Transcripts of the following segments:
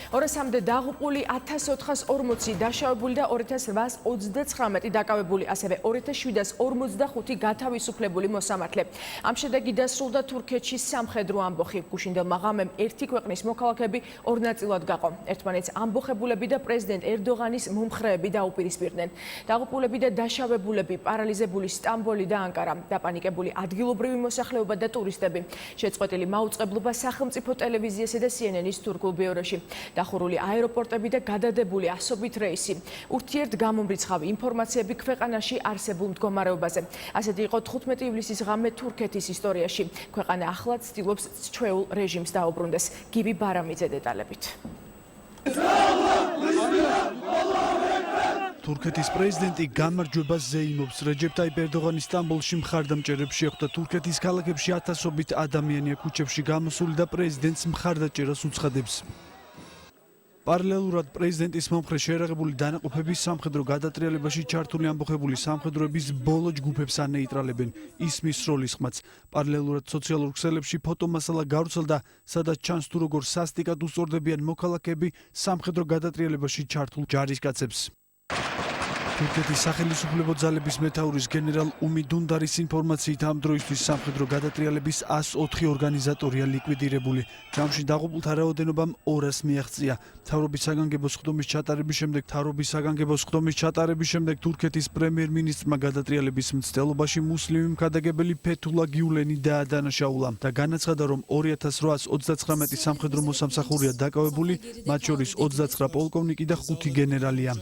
200-მდე დაღუპული, 1440 დაშავებული და 2839 დაკავებული, ასევე 2745 გათავისუფლებული მოსამართლე. Ამ შედეგი დასრულდა თურქეთში სამხედრო ამბოხი. გუშინდელმა ღამემ ერთი ქვეყნის მოქალაქეები ორ ნაწილად გაყო. ერთმანეთს ამბოხებულები და პრეზიდენტ ერდოღანის მომხრეები დაუპირისპირდნენ. დაღუპულები და დაშავებულები, პარალიზებული სტამბოლი და ანკარა, დაპანიკებული ადგილობრივი მოსახლეობა და ტურისტები. შეწყვეტილი მაუწყებლობა სახელმწიფო ტელევიზიასა და CNN-ის თურქულ ბიუროში. დახურული აეროპორტები და გადადებული ასობით რეისი. ურთიერთგამომრიცხავი ინფორმაციები ქვეყანაში არსებულ მდგომარეობაზე. ასეთი იყო 15 ივლისის ღამე თურქეთის ისტორიაში. ქვეყანა ახლად ცდილობს ჩვეულ რეჟიმს დაუბრუნდეს. გივი ბარამიძე დეტალებით. თურქეთის პრეზიდენტი გამარჯვებას ზეიმობს. რეჯეპ ტაიპ ერდოღანი სტამბოლში მხარდამჭერებს შეხვდა. თურქეთის ქალაქებში ათასობით ადამიანია ქუჩებში გამოსული და პრეზიდენტს მხარდაჭერას უცხადებს. პარალელურად პრეზიდენტის მომხრე შეერაღებული დანაყოფების სამხედრო გადატრიალებაში ჩართული ამბოხებული სამხედროების ბოლო ჯგუფებს ანეიტრალებენ. ისმის როლის ხმაც. პარალელურად სოციალურ ქსელებში ფოტომასალა გავრცელდა, სადაც ჩანს თუ როგორ სასტიკად უსწორდებიან მოქალაქეები სამხედრო გადატრიალებაში ჩართულ ჯარისკაცებს. თურქეთის სახელმწიფო ძალების მეთაურის გენერალ უმი დუნდარის ინფორმაციით ამ დროისთვის სამხედრო გადატრიალების 104 ორგანიზატორია ლიკვიდირებული. ჯამში დაღუპულთა რაოდენობამ 200 მიაღწია. მთავრობის საგანგებო ჩატარების შემდეგ თურქეთის პრემიერ-მინისტრმა გადატრიალების მცდელობაში მუსლიმი მქადაგებელი ფეთულა გიულენი დაადანაშაულა და განაცხადა, რომ 2839 სამხედრო მოსამსახურეა დაკავებული, მათ შორის 29 პოლკოვნიკი და 5 გენერალია.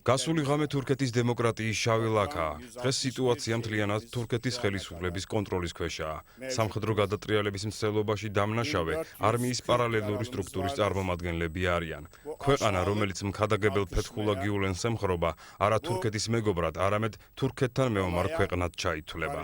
გასული ღამე თურქეთის დემოკრატიის შავი ლაქაა. დღეს სიტუაცია მთლიანად თურქეთის ხელისუფლების კონტროლის ქვეშაა. სამხედრო გადატრიალების მცდელობაში დამნაშავე არმიის პარალელური სტრუქტურის წარმომადგენლები არიან. ქვეყანა, რომელიც მქადაგებელ ფეთხულა გიულენს ემხრობა, არა თურქეთის მეგობრად, არამედ თურქეთთან მეომარ ქვეყნად ჩაითვლება.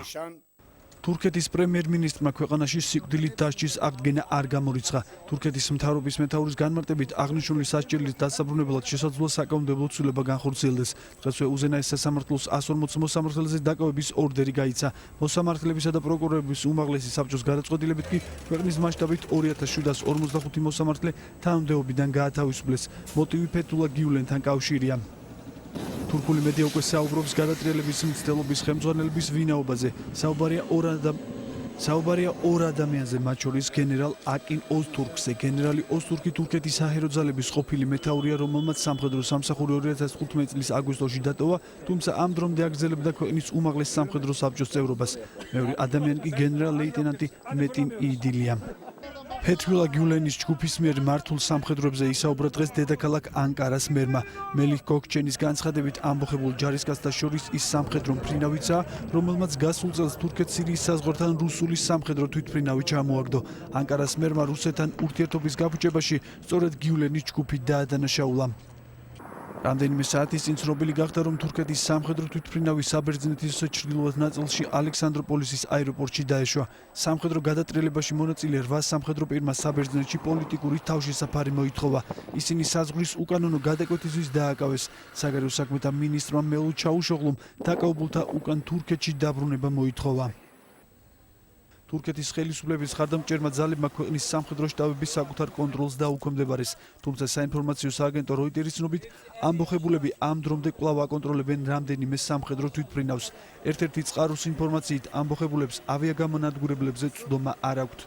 თურქეთის პრემიერ-მინისტრმა ქვეყანაში სიკვდილით დასჯის აღდგენა არ გამორიცხა. თურქეთის მთავრობის მეთაურის განმარტებით აღნიშნული სასჯელის დასაბრუნებლად შესაძლოა საკანონმდებლო ცვლილება განხორციელდეს. დღესვე უზენაეს სასამართლოს 140 მოსამართლეზე დაკავების ორდერი გაიცა. მოსამართლებისა და პროკურორების უმაღლესი საბჭოს გადაწყვეტილებით კი ქვეყნის მასშტაბით 2745 მოსამართლე თანამდებობიდან გაათავისუფლეს. მოტივი ფეთულა გიულენთან კავშირია. თურქული მედია უკვე საუბრობს გადატრიალების მცდელობის ხელმძღვანელების ვინაობაზე. საუბარია ორ ადამიანზე, მათ შორის გენერალ აკინ ოზთურქზე. გენერალი ოზთურქი თურქეთის საჰაერო ძალების ყოფილი მეთაურია, რომელმაც სამხედრო სამსახური 2015 წლის აგვისტოში დატოვა, თუმცა ამ დრომდე აგრძელებდა ქვეყნის უმაღლეს სამხედრო საბჭოს წევრობას. მეორე ადამიანი კი გენერალ-ლეიტენანტი მეტინ იდილია. ფეთულა გიულენის ჯგუფის მიერ მართულ სამხედროებზე ისაუბრა დღეს დედაქალაქ ანკარას მერმა. მელიქ გოგჩენის განცხადებით ამბოხებულ ჯარისკაცთა შორის ის სამხედრო მფრინავიცაა, რომელმაც გასულ წელს თურქეთ-სირიის საზღვართან რუსული სამხედრო თვითმფრინავი ჩამოაგდო. ანკარას მერმა რუსეთთან ურთიერთობის გაფუჭებაში სწორედ გიულენის ჯგუფი დაადანაშაულა. რამდენიმე საათის წინ ცნობილი გახდა, რომ თურქეთის სამხედრო თვითმფრინავი საბერძნეთის ჩრდილოეთ ნაწილში ალექსანდროპოლისის აეროპორტში დაეშვა. სამხედრო გადატრიალებაში მონაწილე 8 სამხედრო პირმა საბერძნეთში პოლიტიკური თავშესაფარი მოითხოვა. ისინი საზღვრის უკანონო გადაკვეთისთვის დააკავეს. საგარეო საქმეთა მინისტრმა მელუთ ჩაუშოღლუმ დაკავებულთა უკან თურქეთში დაბრუნება მოითხოვა. თურქეთის ხელისუფლების ხარდამჭერმა ძალებმა ქვეყნის სამხედრო შტაბების საკუთარ კონტროლს დაუქვემდებარეს. თუმცა საინფორმაციო სააგენტო როიტერის ცნობით, ამბოხებულები ამ დრომდე კვლავ აკონტროლებენ რამდენიმე სამხედრო თვითმფრინავს. ერთ-ერთი წყაროს ინფორმაციით, ამბოხებულებს ავიაგამონადგურებლებზე წვდომა არ აქვთ.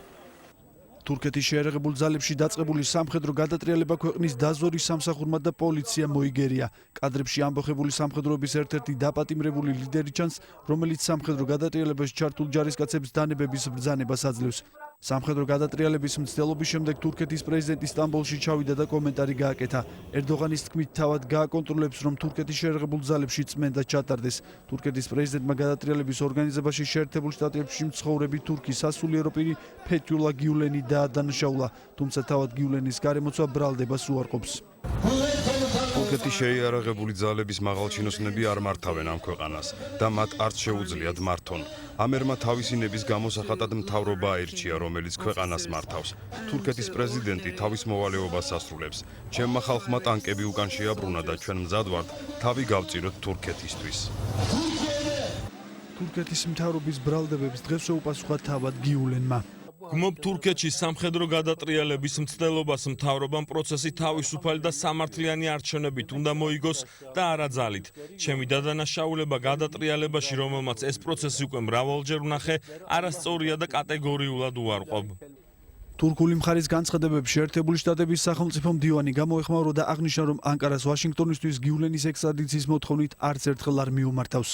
თურქეთის შეერაღებულ ძალებში დაწყებული სამხედრო გადატრიალება ქვეყნის დაზვერვის სამსახურმა და პოლიციამ მოიგერია. კადრებში ამბოხებული სამხედროების ერთ-ერთი დაპატიმრებული ლიდერი ჩანს, რომელიც სამხედრო გადატრიალებაში ჩართულ ჯარისკაცებს დანებების ბრძანებას აძლევს. სამხედრო გადატრიალების მცდელობის შემდეგ თურქეთის პრეზიდენტი სტამბოლში ჩავიდა და კომენტარი გააკეთა. ერდოღანის თქმით, თავად გააკონტროლებს, რომ თურქეთის შეერაღებულ ძალებში წმენდა ჩატარდეს. თურქეთის პრეზიდენტმა გადატრიალების ორგანიზებაში შეერთებულ შტატებში მცხოვრები თურქის სასულიერო პირი ფეთულა გიულენი დაადანაშაულა, თუმცა თავად გიულენის გარემოცვა ბრალდებას უარყოფს. თურქეთის შეიარაღებული ძალების მაღალჩინოსნები არ მართავენ ამ ქვეყანას და მათ არც შეუძლიათ მართონ. ამერმა თავისი ნების გამოსახატად მთავრობა აირჩია, რომელიც ქვეყანას მართავს. თურქეთის პრეზიდენტი თავის მოვალეობას ასრულებს. ჩემმა ხალხმა ტანკები უკან შეაბრუნა და ჩვენ მზად ვართ თავი გავწიროთ თურქეთისთვის. თურქეთის მთავრობის ბრალდებებს დღეს შეუპასუხა თავად გიულენმა. გმობ თურქეთში სამხედრო გადატრიალების მცდელობას მთავრობამ პროცესი თავისუფალი და სამართლიანი არჩევნებით უნდა მოიგოს და არა ძალით. ჩემი დადანაშაულება გადატრიალებაში, რომელმაც ეს პროცესი უკვე მრავალჯერ ვნახე, არასწორია და კატეგორიულად უარყოფ. თურქული მხარის განცხადებებში შეერთებული შტატების სახელმწიფო მდივანი გამოეხმაურა და აღნიშნა, რომ ანკარას ვაშინგტონისთვის გიულენის ექსტრადიციის მოთხოვნით არც ერთხელ არ მიუმართავს.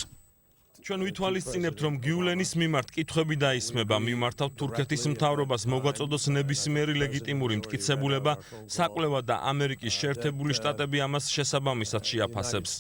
ჩვენ ვითვალისწინებთ, რომ გიულენის მიმართ კითხვები დაისმება, მიმართავთ თურქეთის მთავრობას მოგვაწოდოს ნებისმიერი ლეგიტიმური მტკიცებულება, საკვლევად და ამერიკის შეერთებული შტატები ამას შესაბამისად შეაფასებს.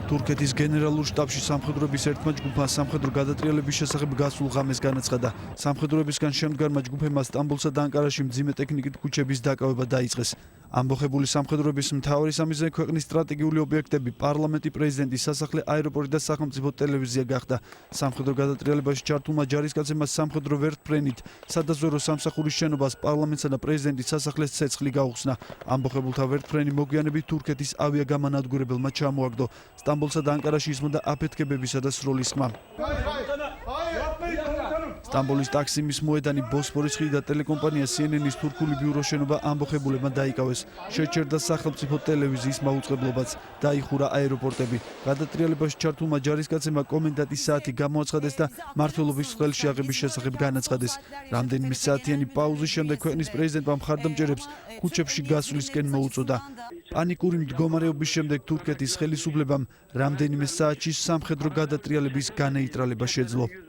თურქეთის გენერალურ შტაბში სამხედროების ერთმა ჯგუფმა სამხედრო გადატრიალების შესახებ გასულ ღამეს განაცხადა. სამხედროებისგან შემდგარმა ჯგუფებმა სტამბოლსა და ანკარაში მძიმე ტექნიკით ქუჩების დაკავება დაიწყეს. ამბოხებული სამხედროების მთავარი სამიზნე ქვეყნის სტრატეგიული ობიექტები, პარლამენტი, პრეზიდენტის სასახლე, აეროპორტი და სახელმწიფო ტელევიზია გახდა. სამხედრო გადატრიალებაში ჩართულმა ჯარისკაცებმა სამხედრო ვერტფრენით სადაზვერო სამსახურის შენობას, პარლამენტსა და პრეზიდენტის სასახლეს ცეცხლი გაუხსნა. ამბოხებულთა ვერტფრენი მოგვიანებით თურქეთის ავიაგამანადგურებელმა ჩამოაგდო. სტამბოლსა და ანკარაში ისმოდა აფეთქებებისა და სროლის ხმა. სტამბოლის ტაქსიმის მოედანი, ბოსფორის ხიდი და ტელეკომპანია CNN-ის თურქული ბიუროს შენობა ამბოხებულებმა დაიკავეს. შეჩერდა სახელმწიფო ტელევიზიის მაუწყებლობაც, დაიხურა აეროპორტები. გადატრიალებაში ჩართულმა ჯარისკაცებმა კომენდანტის საათი გამოაცხადეს და მმართველობის ხელში აღების შესახებ განაცხადეს. რამდენიმე საათიანი პაუზის შემდეგ ქვეყნის პრეზიდენტმა მხარდამჭერებს ქუჩებში გასვლისკენ მოუწოდა. პანიკური მდგომარეობის შემდეგ თურქეთის ხელისუფლებამ რამდენიმე საათში სამხედრო გადატრიალების განეიტრალება შეძლო.